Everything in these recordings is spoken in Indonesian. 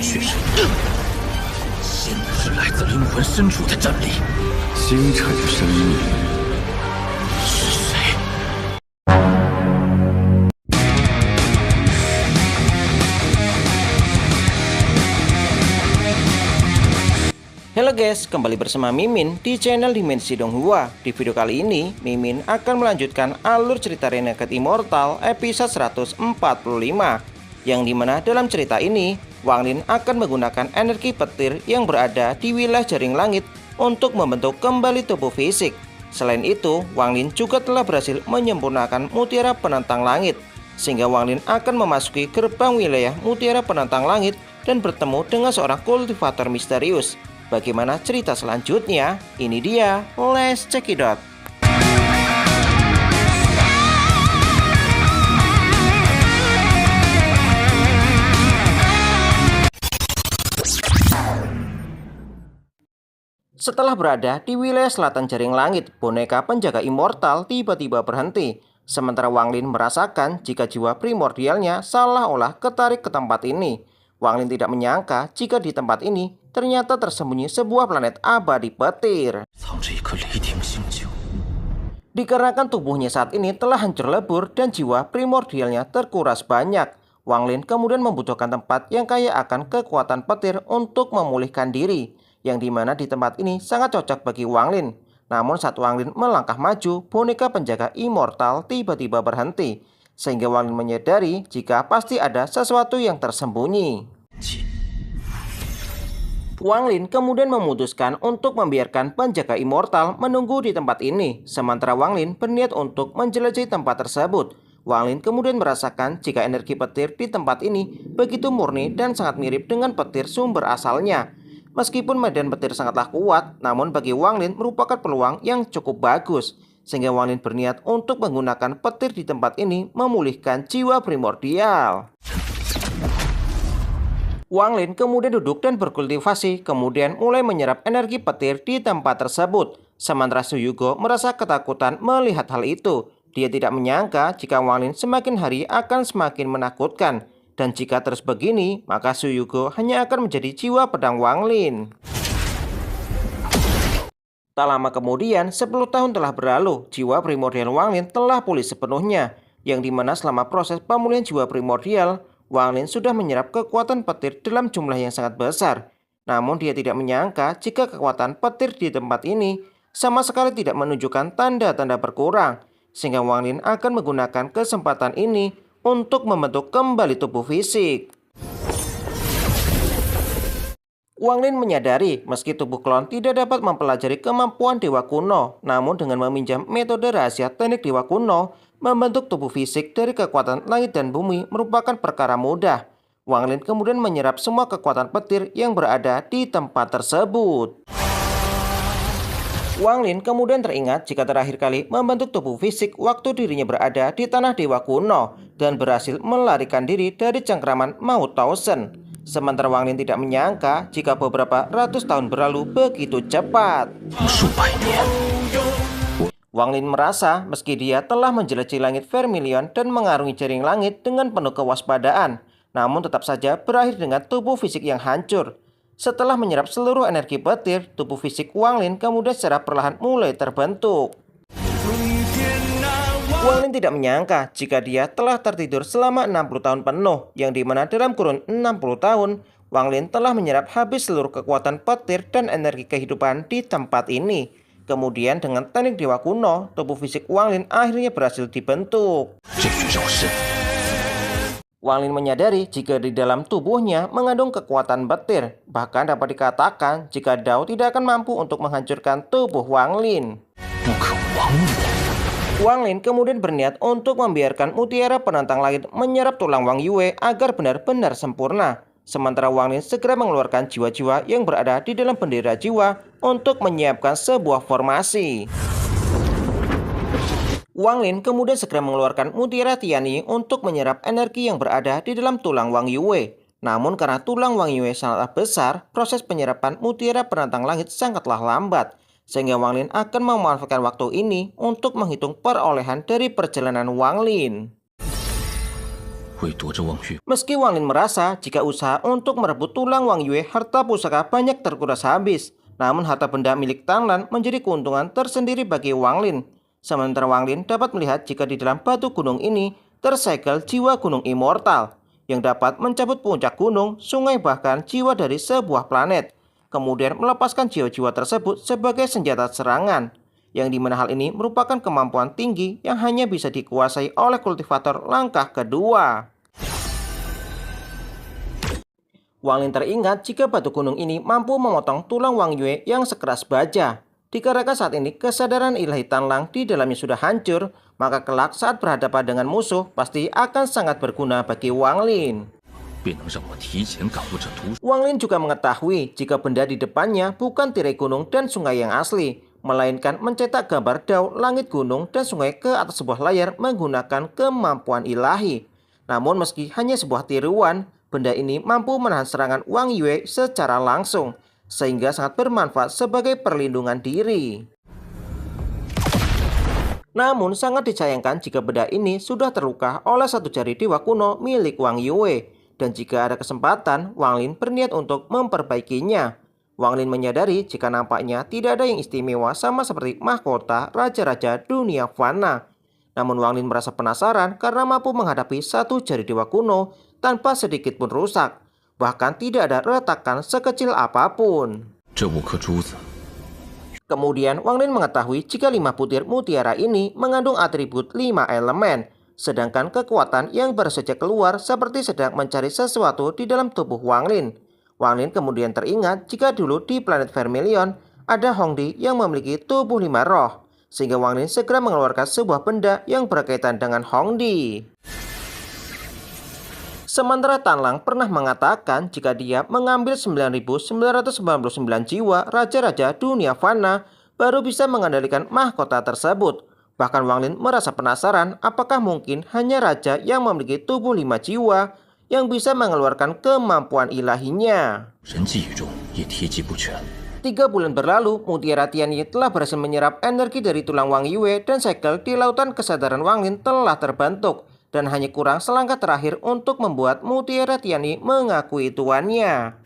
确实，现在是来自灵魂深处的真理。清澈的声音是谁？ Halo guys, kembali bersama Mimin di channel Dimensi Donghua. Di video kali ini, Mimin akan melanjutkan alur cerita Renegade Immortal episode 145, yang dimana dalam cerita ini, Wang Lin akan menggunakan energi petir yang berada di wilayah jaring langit untuk membentuk kembali tubuh fisik. Selain itu, Wang Lin juga telah berhasil menyempurnakan mutiara penentang langit, sehingga Wang Lin akan memasuki gerbang wilayah mutiara penentang langit dan bertemu dengan seorang kultivator misterius. Bagaimana cerita selanjutnya? Ini dia, let's check it out. Setelah berada di wilayah selatan jaring langit, boneka penjaga immortal tiba-tiba berhenti. Sementara Wang Lin merasakan jika jiwa primordialnya seolah-olah ketarik ke tempat ini. Wang Lin tidak menyangka jika di tempat ini ternyata tersembunyi sebuah planet abadi petir. Dikarenakan tubuhnya saat ini telah hancur lebur dan jiwa primordialnya terkuras banyak, Wang Lin kemudian membutuhkan tempat yang kaya akan kekuatan petir untuk memulihkan diri, yang dimana di tempat ini sangat cocok bagi Wang Lin. Namun saat Wang Lin melangkah maju, boneka penjaga immortal tiba-tiba berhenti, sehingga Wang Lin menyadari jika pasti ada sesuatu yang tersembunyi. Wang Lin kemudian memutuskan untuk membiarkan penjaga immortal menunggu di tempat ini, sementara Wang Lin berniat untuk menjelajahi tempat tersebut. Wang Lin kemudian merasakan jika energi petir di tempat ini begitu murni dan sangat mirip dengan petir sumber asalnya. Meskipun medan petir sangatlah kuat, namun bagi Wang Lin merupakan peluang yang cukup bagus, sehingga Wang Lin berniat untuk menggunakan petir di tempat ini memulihkan jiwa primordial. Wang Lin kemudian duduk dan berkultivasi, kemudian mulai menyerap energi petir di tempat tersebut. Sementara Su Yugo merasa ketakutan melihat hal itu. Dia tidak menyangka jika Wang Lin semakin hari akan semakin menakutkan. Dan jika terus begini, maka Su Yugo hanya akan menjadi jiwa pedang Wang Lin. Tak lama kemudian, 10 tahun telah berlalu, jiwa primordial Wang Lin telah pulih sepenuhnya. Yang dimana selama proses pemulihan jiwa primordial, Wang Lin sudah menyerap kekuatan petir dalam jumlah yang sangat besar. Namun dia tidak menyangka jika kekuatan petir di tempat ini sama sekali tidak menunjukkan tanda-tanda berkurang. Sehingga Wang Lin akan menggunakan kesempatan ini untuk membentuk kembali tubuh fisik. Wang Lin menyadari meski tubuh klon tidak dapat mempelajari kemampuan dewa kuno, namun dengan meminjam metode rahasia teknik dewa kuno, membentuk tubuh fisik dari kekuatan langit dan bumi merupakan perkara mudah. Wang Lin kemudian menyerap semua kekuatan petir yang berada di tempat tersebut. Wang Lin kemudian teringat jika terakhir kali membentuk tubuh fisik waktu dirinya berada di tanah dewa kuno dan berhasil melarikan diri dari cengkraman Maut Thousand. Sementara Wang Lin tidak menyangka jika beberapa ratus tahun berlalu begitu cepat. Wang Lin merasa meski dia telah menjelajahi langit Vermilion dan mengarungi jaring langit dengan penuh kewaspadaan, namun tetap saja berakhir dengan tubuh fisik yang hancur. Setelah menyerap seluruh energi petir, tubuh fisik Wang Lin kemudian secara perlahan mulai terbentuk. Wang Lin tidak menyangka jika dia telah tertidur selama 60 tahun penuh, yang dimana dalam kurun 60 tahun, Wang Lin telah menyerap habis seluruh kekuatan petir dan energi kehidupan di tempat ini. Kemudian dengan teknik dewa kuno, tubuh fisik Wang Lin akhirnya berhasil dibentuk. Wang Lin menyadari jika di dalam tubuhnya mengandung kekuatan petir. Bahkan dapat dikatakan jika Dao tidak akan mampu untuk menghancurkan tubuh Wang Lin. Wang Lin kemudian berniat untuk membiarkan mutiara penantang langit menyerap tulang Wang Yue agar benar-benar sempurna. Sementara Wang Lin segera mengeluarkan jiwa-jiwa yang berada di dalam bendera jiwa untuk menyiapkan sebuah formasi. Wang Lin kemudian segera mengeluarkan mutiara Tianyi untuk menyerap energi yang berada di dalam tulang Wang Yue. Namun karena tulang Wang Yue sangatlah besar, proses penyerapan mutiara penantang langit sangatlah lambat. Sehingga Wang Lin akan memanfaatkan waktu ini untuk menghitung perolehan dari perjalanan Wang Lin. 为夺着望月。 Meski Wang Lin merasa jika usaha untuk merebut tulang Wang Yue, harta pusaka banyak terkuras habis, namun harta benda milik Tanlan menjadi keuntungan tersendiri bagi Wang Lin. Sementara Wang Lin dapat melihat jika di dalam batu gunung ini tersegel jiwa gunung immortal yang dapat mencabut puncak gunung, sungai, bahkan jiwa dari sebuah planet, kemudian melepaskan jiwa-jiwa tersebut sebagai senjata serangan, yang dimana hal ini merupakan kemampuan tinggi yang hanya bisa dikuasai oleh kultivator langkah kedua. Wang Lin teringat jika batu gunung ini mampu memotong tulang Wang Yue yang sekeras baja. Dikarenakan saat ini kesadaran ilahi Tanlang di dalamnya sudah hancur, maka kelak saat berhadapan dengan musuh pasti akan sangat berguna bagi Wang Lin. Wang Lin juga mengetahui jika benda di depannya bukan tirai gunung dan sungai yang asli, melainkan mencetak gambar dao langit gunung dan sungai ke atas sebuah layar menggunakan kemampuan ilahi. Namun meski hanya sebuah tiruan, benda ini mampu menahan serangan Wang Yue secara langsung, sehingga sangat bermanfaat sebagai perlindungan diri. Namun sangat disayangkan jika benda ini sudah terluka oleh satu jari dewa kuno milik Wang Yue, dan jika ada kesempatan, Wang Lin berniat untuk memperbaikinya. Wang Lin menyadari jika nampaknya tidak ada yang istimewa sama seperti mahkota raja-raja dunia fana. Namun Wang Lin merasa penasaran karena mampu menghadapi satu jari dewa kuno tanpa sedikit pun rusak. Bahkan tidak ada retakan sekecil apapun. Kemudian Wang Lin mengetahui jika 5 butir mutiara ini mengandung atribut 5 elemen, sedangkan kekuatan yang baru saja keluar seperti sedang mencari sesuatu di dalam tubuh Wang Lin. Wang Lin kemudian teringat jika dulu di planet Vermilion ada Hongdi yang memiliki tubuh 5 roh, sehingga Wang Lin segera mengeluarkan sebuah benda yang berkaitan dengan Hongdi. Sementara Tanlang pernah mengatakan jika dia mengambil 9.999 jiwa raja-raja dunia fana baru bisa mengendalikan mahkota tersebut. Bahkan Wang Lin merasa penasaran apakah mungkin hanya raja yang memiliki tubuh 5 jiwa yang bisa mengeluarkan kemampuan ilahinya. 3 bulan berlalu, Mutiara Tianyi telah berhasil menyerap energi dari tulang Wang Yue dan segel di lautan kesadaran Wang Lin telah terbentuk. Dan hanya kurang selangkah terakhir untuk membuat Mutiara Tianyi mengakui tuannya.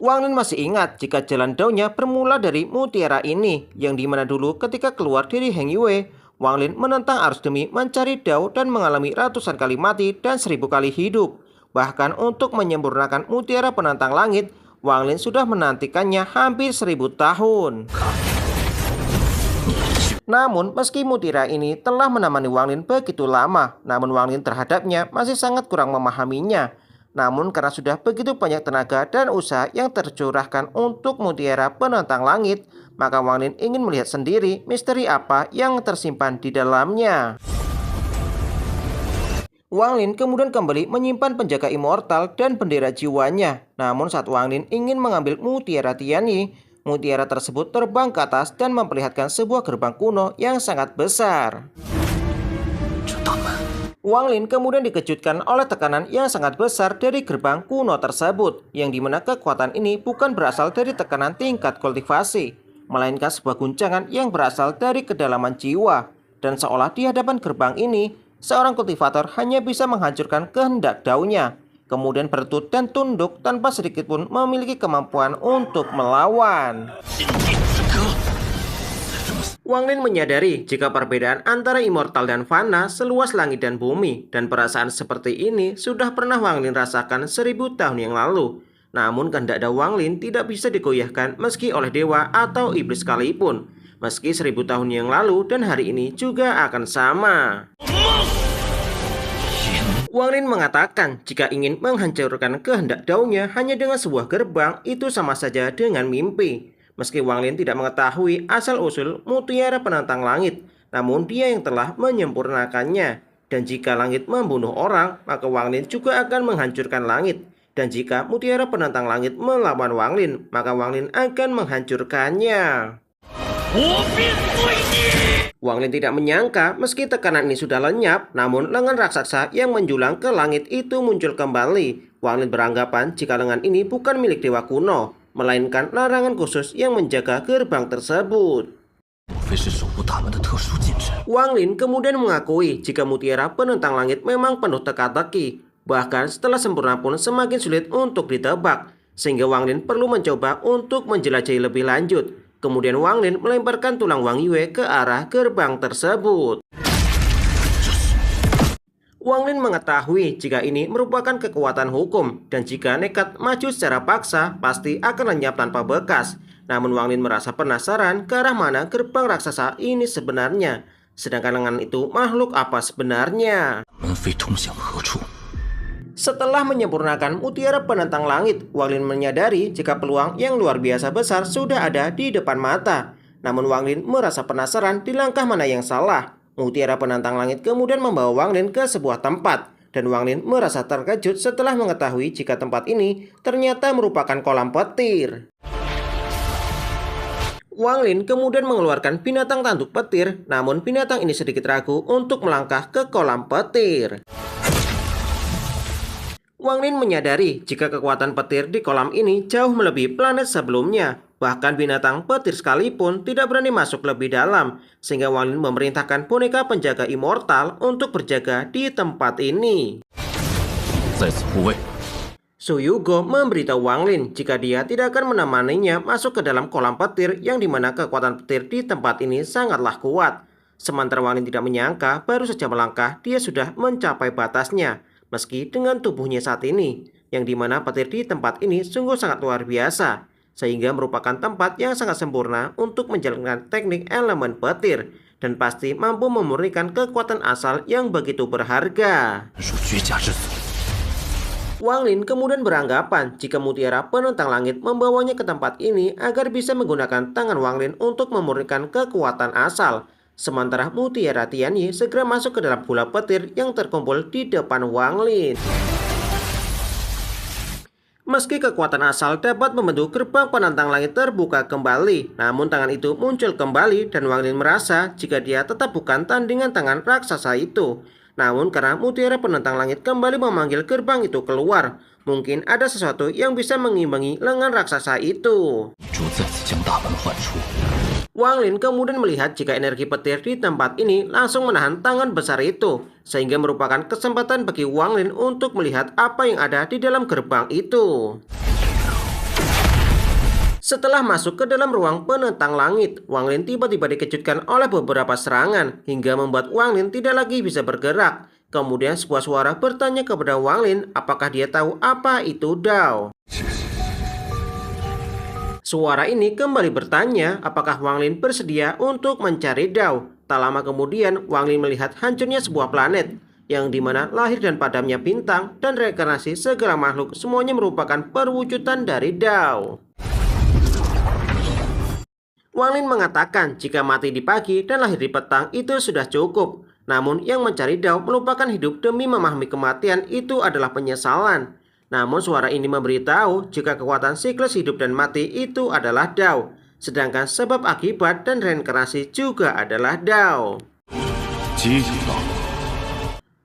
Wang Lin masih ingat jika jalan daunnya bermula dari mutiara ini, yang dimana dulu ketika keluar dari Heng Yue, Wang Lin menentang arus demi mencari dao dan mengalami ratusan kali mati dan 1000 kali hidup. Bahkan untuk menyempurnakan mutiara penantang langit, Wang Lin sudah menantikannya hampir 1000 tahun. Namun meski mutiara ini telah menemani Wang Lin begitu lama, namun Wang Lin terhadapnya masih sangat kurang memahaminya. Namun karena sudah begitu banyak tenaga dan usaha yang tercurahkan untuk mutiara penantang langit, maka Wang Lin ingin melihat sendiri misteri apa yang tersimpan di dalamnya. Wang Lin kemudian kembali menyimpan penjaga immortal dan bendera jiwanya. Namun saat Wang Lin ingin mengambil mutiara Tianyi, mutiara tersebut terbang ke atas dan memperlihatkan sebuah gerbang kuno yang sangat besar. Wang Lin kemudian dikejutkan oleh tekanan yang sangat besar dari gerbang kuno tersebut, yang dimana kekuatan ini bukan berasal dari tekanan tingkat kultivasi, melainkan sebuah guncangan yang berasal dari kedalaman jiwa. Dan seolah di hadapan gerbang ini, seorang kultivator hanya bisa menghancurkan kehendak daunnya, kemudian berlutut dan tunduk tanpa sedikit pun memiliki kemampuan untuk melawan. Wang Lin menyadari jika perbedaan antara immortal dan fana seluas langit dan bumi, dan perasaan seperti ini sudah pernah Wang Lin rasakan 1000 tahun yang lalu. Namun kehendak dao Wang Lin tidak bisa digoyahkan meski oleh dewa atau iblis sekalipun. Meski 1000 tahun yang lalu dan hari ini juga akan sama. Wang Lin mengatakan jika ingin menghancurkan kehendak daunnya hanya dengan sebuah gerbang itu sama saja dengan mimpi. Meski Wang Lin tidak mengetahui asal-usul mutiara penantang langit, namun dia yang telah menyempurnakannya. Dan jika langit membunuh orang, maka Wang Lin juga akan menghancurkan langit. Dan jika mutiara penantang langit melawan Wang Lin, maka Wang Lin akan menghancurkannya. Wang Lin tidak menyangka meski tekanan ini sudah lenyap, namun lengan raksasa yang menjulang ke langit itu muncul kembali. Wang Lin beranggapan jika lengan ini bukan milik dewa kuno, melainkan larangan khusus yang menjaga gerbang tersebut. Wang Lin kemudian mengakui jika mutiara penentang langit memang penuh teka-teki. Bahkan setelah sempurna pun semakin sulit untuk ditebak. Sehingga Wang Lin perlu mencoba untuk menjelajahi lebih lanjut. Kemudian Wang Lin melemparkan tulang Wang Yue ke arah gerbang tersebut. Wang Lin mengetahui jika ini merupakan kekuatan hukum. Dan jika nekat maju secara paksa pasti akan lenyap tanpa bekas. Namun Wang Lin merasa penasaran ke arah mana gerbang raksasa ini sebenarnya. Sedangkan lengan itu makhluk apa sebenarnya? Setelah menyempurnakan mutiara penentang langit, Wang Lin menyadari jika peluang yang luar biasa besar sudah ada di depan mata. Namun Wang Lin merasa penasaran di langkah mana yang salah. Mutiara penentang langit kemudian membawa Wang Lin ke sebuah tempat. Dan Wang Lin merasa terkejut setelah mengetahui jika tempat ini ternyata merupakan kolam petir. Wang Lin kemudian mengeluarkan binatang tanduk petir, namun binatang ini sedikit ragu untuk melangkah ke kolam petir. Wang Lin menyadari jika kekuatan petir di kolam ini jauh melebihi planet sebelumnya. Bahkan binatang petir sekalipun tidak berani masuk lebih dalam, sehingga Wang Lin memerintahkan boneka penjaga immortal untuk berjaga di tempat ini. Su Yugo memberitahu Wang Lin jika dia tidak akan menemaninya masuk ke dalam kolam petir yang dimana kekuatan petir di tempat ini sangatlah kuat. Sementara Wang Lin tidak menyangka baru saja melangkah dia sudah mencapai batasnya. Meski dengan tubuhnya saat ini, yang dimana petir di tempat ini sungguh sangat luar biasa. Sehingga merupakan tempat yang sangat sempurna untuk menjalankan teknik elemen petir. Dan pasti mampu memurnikan kekuatan asal yang begitu berharga. Wang Lin kemudian beranggapan jika mutiara penentang langit membawanya ke tempat ini agar bisa menggunakan tangan Wang Lin untuk memurnikan kekuatan asal. Sementara mutiara Tianyi segera masuk ke dalam bola petir yang terkumpul di depan Wang Lin. Meski kekuatan asal dapat membentuk gerbang penantang langit terbuka kembali, namun tangan itu muncul kembali dan Wang Lin merasa jika dia tetap bukan tandingan tangan raksasa itu. Namun karena mutiara penentang langit kembali memanggil gerbang itu keluar, mungkin ada sesuatu yang bisa mengimbangi lengan raksasa itu. Wang Lin kemudian melihat jika energi petir di tempat ini langsung menahan tangan besar itu, sehingga merupakan kesempatan bagi Wang Lin untuk melihat apa yang ada di dalam gerbang itu. Setelah masuk ke dalam ruang penentang langit, Wang Lin tiba-tiba dikejutkan oleh beberapa serangan hingga membuat Wang Lin tidak lagi bisa bergerak. Kemudian sebuah suara bertanya kepada Wang Lin apakah dia tahu apa itu Dao. Suara ini kembali bertanya apakah Wang Lin bersedia untuk mencari Dao. Tak lama kemudian Wang Lin melihat hancurnya sebuah planet yang dimana lahir dan padamnya bintang dan reinkarnasi segala makhluk semuanya merupakan perwujudan dari Dao. Wang Lin mengatakan jika mati di pagi dan lahir di petang itu sudah cukup. Namun yang mencari Dao melupakan hidup demi memahami kematian itu adalah penyesalan. Namun suara ini memberitahu jika kekuatan siklus hidup dan mati itu adalah Dao. Sedangkan sebab akibat dan reinkarnasi juga adalah Dao.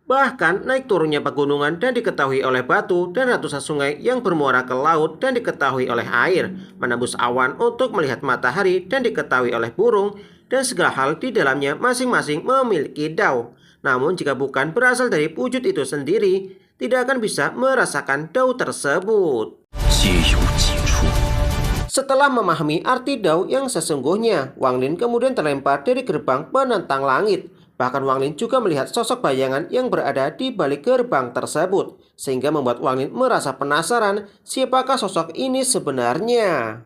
Bahkan naik turunnya pegunungan dan diketahui oleh batu dan ratusan sungai yang bermuara ke laut dan diketahui oleh air, menembus awan untuk melihat matahari dan diketahui oleh burung, dan segala hal di dalamnya masing-masing memiliki Dao. Namun jika bukan berasal dari wujud itu sendiri, tidak akan bisa merasakan Dao tersebut. Setelah memahami arti Dao yang sesungguhnya, Wang Lin kemudian terlempar dari gerbang penentang langit. Bahkan Wang Lin juga melihat sosok bayangan yang berada di balik gerbang tersebut, sehingga membuat Wang Lin merasa penasaran siapakah sosok ini sebenarnya.